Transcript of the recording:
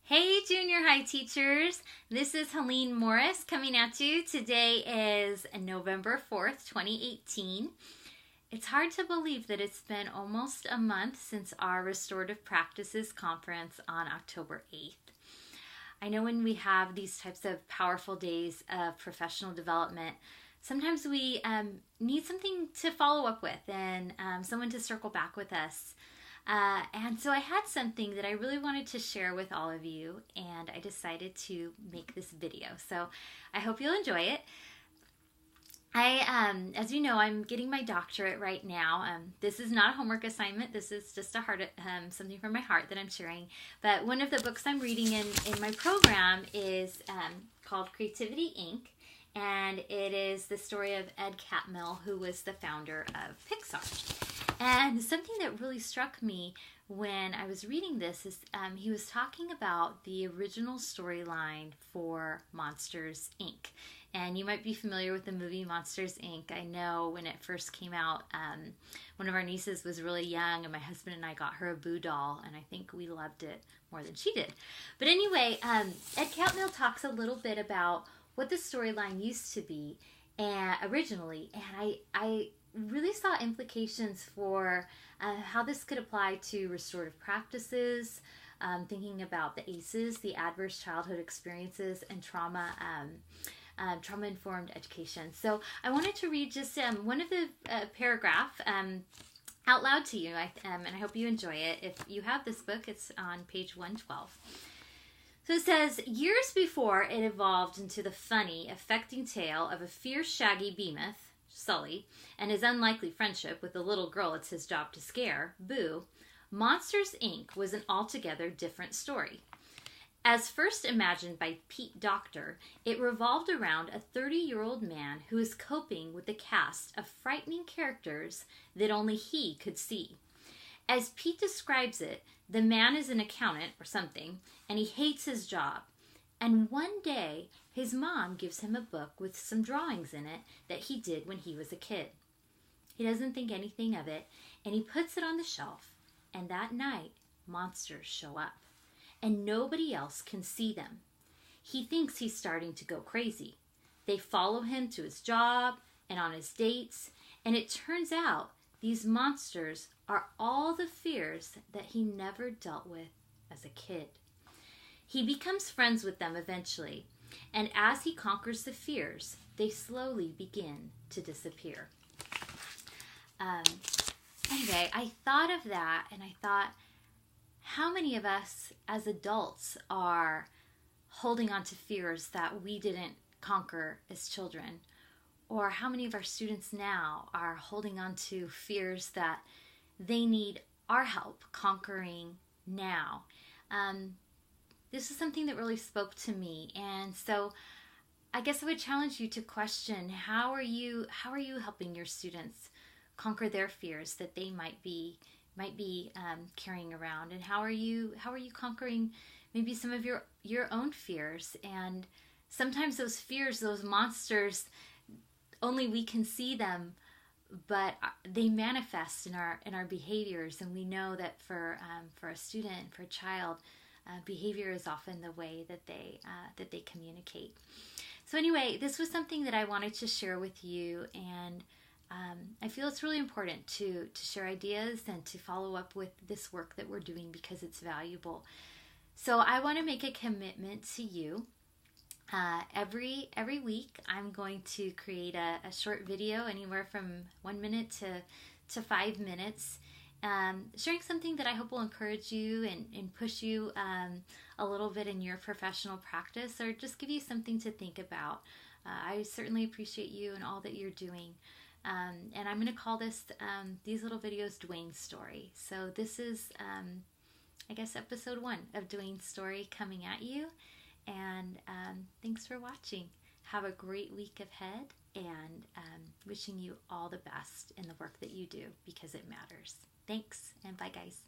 Hey junior high teachers, this is Helene Morris coming at you. Today is November 4th, 2018. It's hard to believe that it's been almost a month since our Restorative Practices conference on October 8th. I know when we have these types of powerful days of professional development, sometimes we need something to follow up with and someone to circle back with us. And so I had something that I really wanted to share with all of you, and I decided to make this video. So I hope you'll enjoy it. As you know, I'm getting my doctorate right now. This is not a homework assignment. This is just something from my heart that I'm sharing. But one of the books I'm reading in my program is called Creativity, Inc., and it is the story of Ed Catmull, who was the founder of Pixar. And something that really struck me when I was reading this is he was talking about the original storyline for Monsters, Inc. And you might be familiar with the movie Monsters, Inc. I know when it first came out, one of our nieces was really young, and my husband and I got her a Boo doll, and I think we loved it more than she did. But anyway, Ed Catmull talks a little bit about what the storyline used to be originally, and I really saw implications for how this could apply to restorative practices, thinking about the ACEs, the adverse childhood experiences, and trauma-informed education. So I wanted to read just one of the paragraph out loud to you, and I hope you enjoy it. If you have this book, it's on page 112. So it says, years before it evolved into the funny, affecting tale of a fierce, shaggy behemoth, Sully, and his unlikely friendship with the little girl it's his job to scare, Boo, Monsters, Inc. was an altogether different story. As first imagined by Pete Docter, it revolved around a 30-year-old man who is coping with a cast of frightening characters that only he could see. As Pete describes it, the man is an accountant or something, and he hates his job. And one day, his mom gives him a book with some drawings in it that he did when he was a kid. He doesn't think anything of it, and he puts it on the shelf. And that night, monsters show up, and nobody else can see them. He thinks he's starting to go crazy. They follow him to his job and on his dates, and it turns out these monsters are all the fears that he never dealt with as a kid. He becomes friends with them eventually, and as he conquers the fears, they slowly begin to disappear. Anyway, I thought of that, and I thought, how many of us as adults are holding on to fears that we didn't conquer as children? Or how many of our students now are holding on to fears that they need our help conquering now? This is something that really spoke to me, and so I guess I would challenge you to question, how are you helping your students conquer their fears that they might be carrying around, and how are you conquering maybe some of your own fears? And sometimes those fears, those monsters, only we can see them, but they manifest in our behaviors, and we know that for a student, for a child, behavior is often the way that they communicate. So anyway, this was something that I wanted to share with you, and I feel it's really important to share ideas and to follow up with this work that we're doing because it's valuable. So I want to make a commitment to you. Every week I'm going to create a short video, anywhere from 1 minute to 5 minutes, sharing something that I hope will encourage you and push you a little bit in your professional practice, or just give you something to think about. I certainly appreciate you and all that you're doing. And I'm going to call these little videos Duane's Story. So this is, I guess, episode 1 of Duane's Story coming at you. And thanks for watching. Have a great week ahead, and wishing you all the best in the work that you do, because it matters. Thanks, and bye guys.